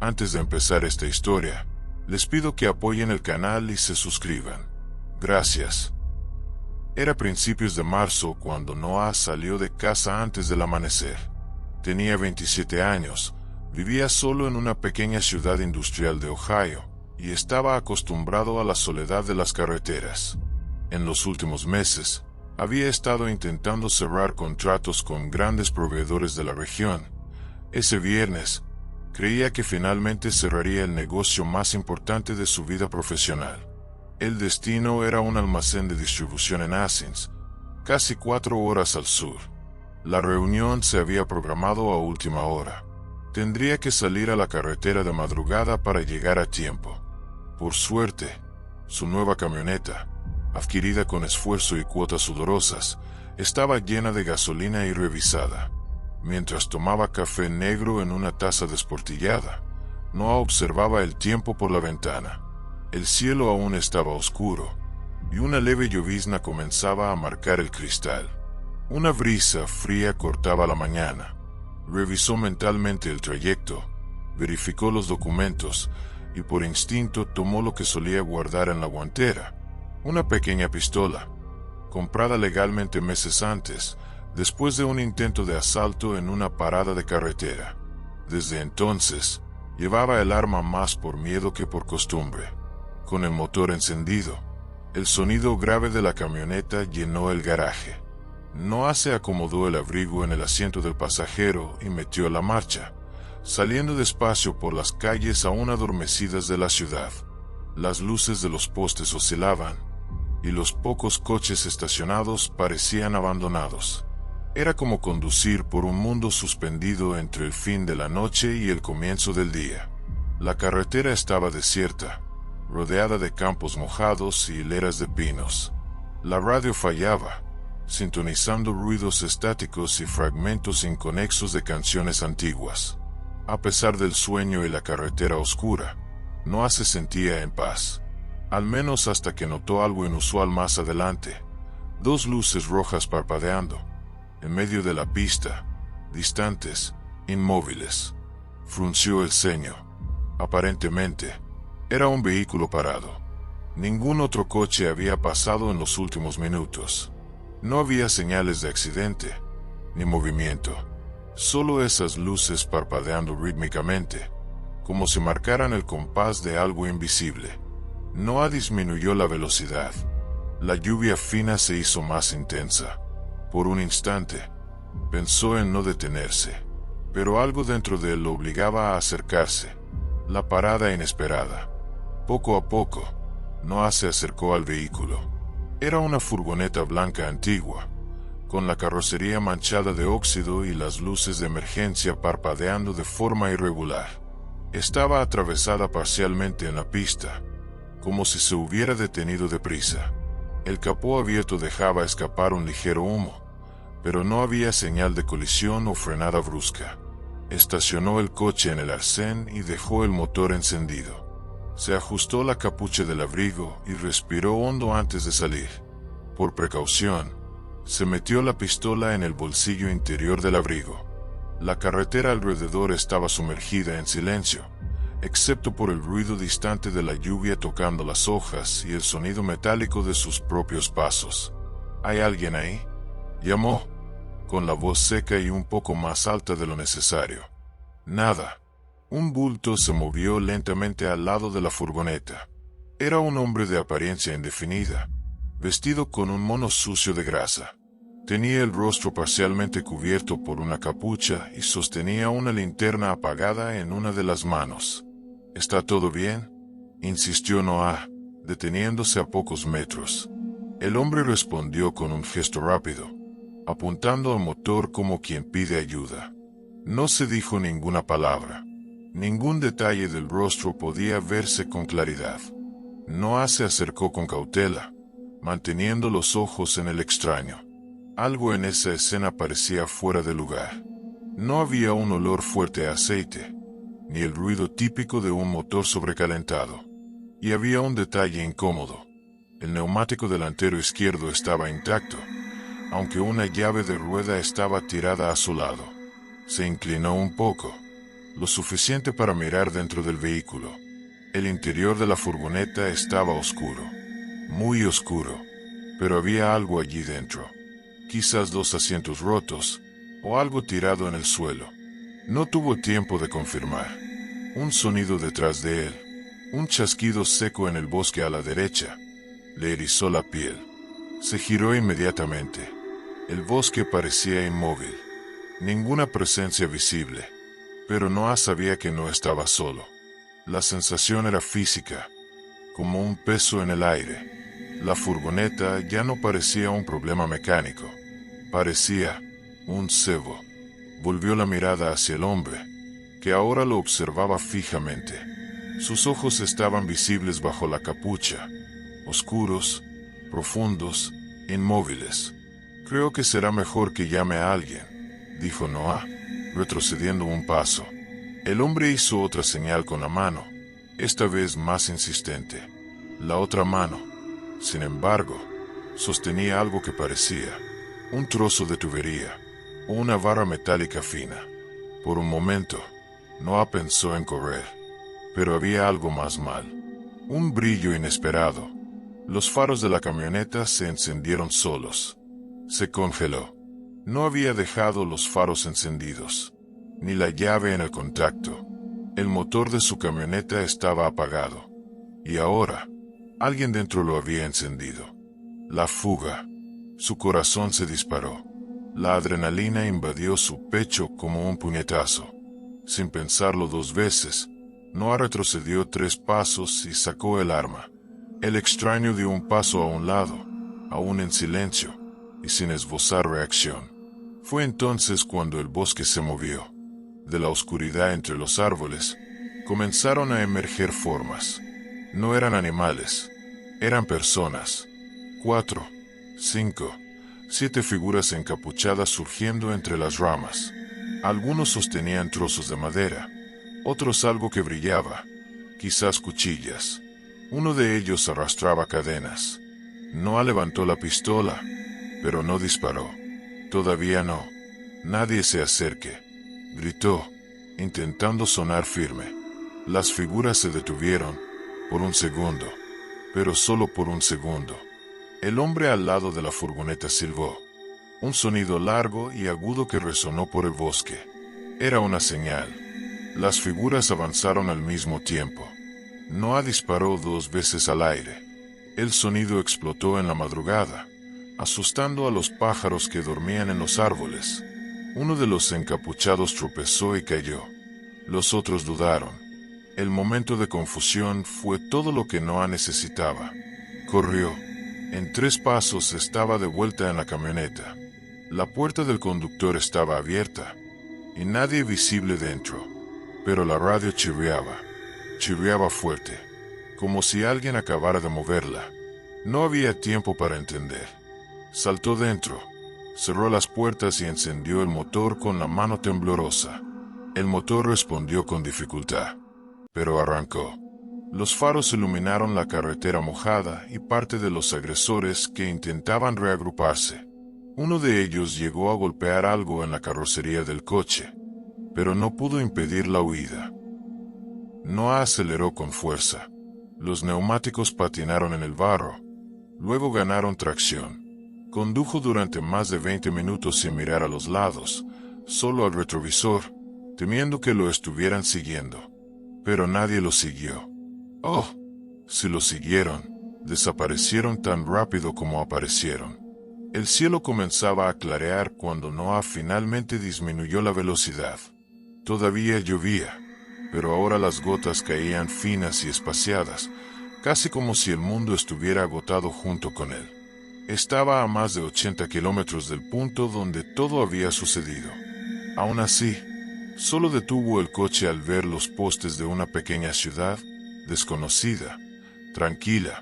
Antes de empezar esta historia, les pido que apoyen el canal y se suscriban. Gracias. Era principios de marzo cuando Noah salió de casa antes del amanecer. Tenía 27 años, vivía solo en una pequeña ciudad industrial de Ohio, y estaba acostumbrado a la soledad de las carreteras. En los últimos meses, había estado intentando cerrar contratos con grandes proveedores de la región. Ese viernes, creía que finalmente cerraría el negocio más importante de su vida profesional. El destino era un almacén de distribución en Athens, casi 4 horas al sur. La reunión se había programado a última hora. Tendría que salir a la carretera de madrugada para llegar a tiempo. Por suerte, su nueva camioneta, adquirida con esfuerzo y cuotas sudorosas, estaba llena de gasolina y revisada. Mientras tomaba café negro en una taza desportillada, Noah observaba el tiempo por la ventana. El cielo aún estaba oscuro, y una leve llovizna comenzaba a marcar el cristal. Una brisa fría cortaba la mañana. Revisó mentalmente el trayecto, verificó los documentos, y por instinto tomó lo que solía guardar en la guantera, una pequeña pistola, comprada legalmente meses antes, después de un intento de asalto en una parada de carretera. Desde entonces, llevaba el arma más por miedo que por costumbre. Con el motor encendido, el sonido grave de la camioneta llenó el garaje. Noah se acomodó el abrigo en el asiento del pasajero y metió la marcha, saliendo despacio por las calles aún adormecidas de la ciudad. Las luces de los postes oscilaban, y los pocos coches estacionados parecían abandonados. Era como conducir por un mundo suspendido entre el fin de la noche y el comienzo del día. La carretera estaba desierta, rodeada de campos mojados y hileras de pinos. La radio fallaba, sintonizando ruidos estáticos y fragmentos inconexos de canciones antiguas. A pesar del sueño y la carretera oscura, Noah se sentía en paz. Al menos hasta que notó algo inusual más adelante. 2 luces rojas parpadeando, en medio de la pista, distantes, inmóviles. Frunció el ceño. Aparentemente, era un vehículo parado. Ningún otro coche había pasado en los últimos minutos. No había señales de accidente, ni movimiento. Solo esas luces parpadeando rítmicamente, como si marcaran el compás de algo invisible. Noah disminuyó la velocidad. La lluvia fina se hizo más intensa. Por un instante, pensó en no detenerse, pero algo dentro de él lo obligaba a acercarse. La parada inesperada. Poco a poco, Noah se acercó al vehículo. Era una furgoneta blanca antigua, con la carrocería manchada de óxido y las luces de emergencia parpadeando de forma irregular. Estaba atravesada parcialmente en la pista, como si se hubiera detenido deprisa. El capó abierto dejaba escapar un ligero humo, pero no había señal de colisión o frenada brusca. Estacionó el coche en el arcén y dejó el motor encendido. Se ajustó la capucha del abrigo y respiró hondo antes de salir. Por precaución, se metió la pistola en el bolsillo interior del abrigo. La carretera alrededor estaba sumergida en silencio, excepto por el ruido distante de la lluvia tocando las hojas y el sonido metálico de sus propios pasos. ¿Hay alguien ahí?, llamó, con la voz seca y un poco más alta de lo necesario. Nada. Un bulto se movió lentamente al lado de la furgoneta. Era un hombre de apariencia indefinida, vestido con un mono sucio de grasa. Tenía el rostro parcialmente cubierto por una capucha y sostenía una linterna apagada en una de las manos. ¿Está todo bien?, insistió Noah, deteniéndose a pocos metros. El hombre respondió con un gesto rápido, apuntando al motor como quien pide ayuda. No se dijo ninguna palabra. Ningún detalle del rostro podía verse con claridad. Noah se acercó con cautela, manteniendo los ojos en el extraño. Algo en esa escena parecía fuera de lugar. No había un olor fuerte a aceite, ni el ruido típico de un motor sobrecalentado. Y había un detalle incómodo. El neumático delantero izquierdo estaba intacto, aunque una llave de rueda estaba tirada a su lado. Se inclinó un poco, lo suficiente para mirar dentro del vehículo. El interior de la furgoneta estaba oscuro, muy oscuro, pero había algo allí dentro. Quizás 2 asientos rotos, o algo tirado en el suelo. No tuvo tiempo de confirmar. Un sonido detrás de él, un chasquido seco en el bosque a la derecha, le erizó la piel. Se giró inmediatamente. El bosque parecía inmóvil. Ninguna presencia visible, pero Noah sabía que no estaba solo. La sensación era física, como un peso en el aire. La furgoneta ya no parecía un problema mecánico, parecía un cebo. Volvió la mirada hacia el hombre, que ahora lo observaba fijamente. Sus ojos estaban visibles bajo la capucha, oscuros, profundos, inmóviles. «Creo que será mejor que llame a alguien», dijo Noah, retrocediendo un paso. El hombre hizo otra señal con la mano, esta vez más insistente. La otra mano, sin embargo, sostenía algo que parecía un trozo de tubería o una vara metálica fina. Por un momento, Noah pensó en correr, pero había algo más mal. Un brillo inesperado. Los faros de la camioneta se encendieron solos. Se congeló. No había dejado los faros encendidos, ni la llave en el contacto. El motor de su camioneta estaba apagado. Y ahora, alguien dentro lo había encendido. La fuga. Su corazón se disparó. La adrenalina invadió su pecho como un puñetazo. Sin pensarlo 2 veces, Noah retrocedió 3 pasos y sacó el arma. El extraño dio un paso a un lado, aún en silencio, y sin esbozar reacción. Fue entonces cuando el bosque se movió. De la oscuridad entre los árboles, comenzaron a emerger formas. No eran animales, eran personas. 4, 5, 7 figuras encapuchadas surgiendo entre las ramas. Algunos sostenían trozos de madera, otros algo que brillaba, quizás cuchillas. Uno de ellos arrastraba cadenas. Noah levantó la pistola, pero no disparó. Todavía no. Nadie se acerque, gritó, intentando sonar firme. Las figuras se detuvieron, por un segundo, pero solo por un segundo. El hombre al lado de la furgoneta silbó. Un sonido largo y agudo que resonó por el bosque. Era una señal. Las figuras avanzaron al mismo tiempo. Noah disparó 2 veces al aire. El sonido explotó en la madrugada, asustando a los pájaros que dormían en los árboles. Uno de los encapuchados tropezó y cayó. Los otros dudaron. El momento de confusión fue todo lo que Noah necesitaba. Corrió. En 3 pasos estaba de vuelta en la camioneta. La puerta del conductor estaba abierta, y nadie visible dentro. Pero la radio chirriaba fuerte, como si alguien acabara de moverla. No había tiempo para entender. Saltó dentro, cerró las puertas y encendió el motor con la mano temblorosa. El motor respondió con dificultad, pero arrancó. Los faros iluminaron la carretera mojada y parte de los agresores que intentaban reagruparse. Uno de ellos llegó a golpear algo en la carrocería del coche, pero no pudo impedir la huida. Noah aceleró con fuerza. Los neumáticos patinaron en el barro. Luego ganaron tracción. Condujo durante más de 20 minutos sin mirar a los lados, solo al retrovisor, temiendo que lo estuvieran siguiendo. Pero nadie lo siguió. Oh, si lo siguieron, desaparecieron tan rápido como aparecieron. El cielo comenzaba a clarear cuando Noah finalmente disminuyó la velocidad. Todavía llovía, pero ahora las gotas caían finas y espaciadas, casi como si el mundo estuviera agotado junto con él. Estaba a más de 80 kilómetros del punto donde todo había sucedido. Aún así, solo detuvo el coche al ver los postes de una pequeña ciudad, desconocida, tranquila,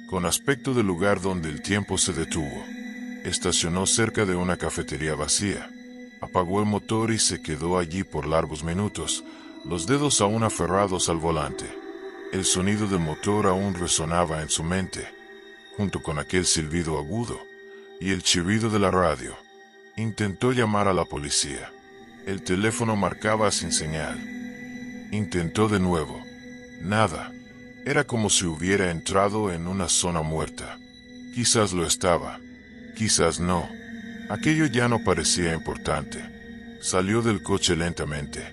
con aspecto de lugar donde el tiempo se detuvo. Estacionó cerca de una cafetería vacía. Apagó el motor y se quedó allí por largos minutos, los dedos aún aferrados al volante. El sonido del motor aún resonaba en su mente, junto con aquel silbido agudo y el chirrido de la radio. Intentó llamar a la policía. El teléfono marcaba sin señal. Intentó de nuevo. Nada. Era como si hubiera entrado en una zona muerta. Quizás lo estaba. Quizás no. Aquello ya no parecía importante. Salió del coche lentamente,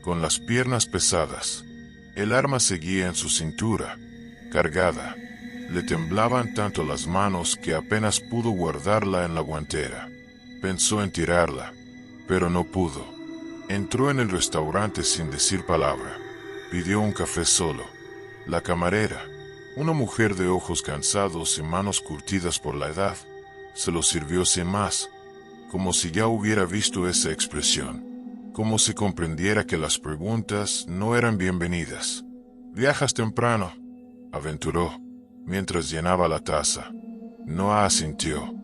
con las piernas pesadas. El arma seguía en su cintura, cargada. Le temblaban tanto las manos que apenas pudo guardarla en la guantera. Pensó en tirarla, pero no pudo. Entró en el restaurante sin decir palabra. Pidió un café solo. La camarera, una mujer de ojos cansados y manos curtidas por la edad, se lo sirvió sin más, como si ya hubiera visto esa expresión, como si comprendiera que las preguntas no eran bienvenidas. «¿Viajas temprano?», aventuró, mientras llenaba la taza. No asintió.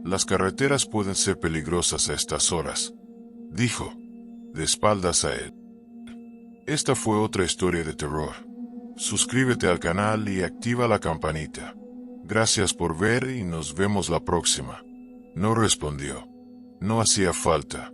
«Las carreteras pueden ser peligrosas a estas horas», dijo, de espaldas a él. Esta fue otra historia de terror. Suscríbete al canal y activa la campanita. Gracias por ver y nos vemos la próxima. No respondió. No hacía falta.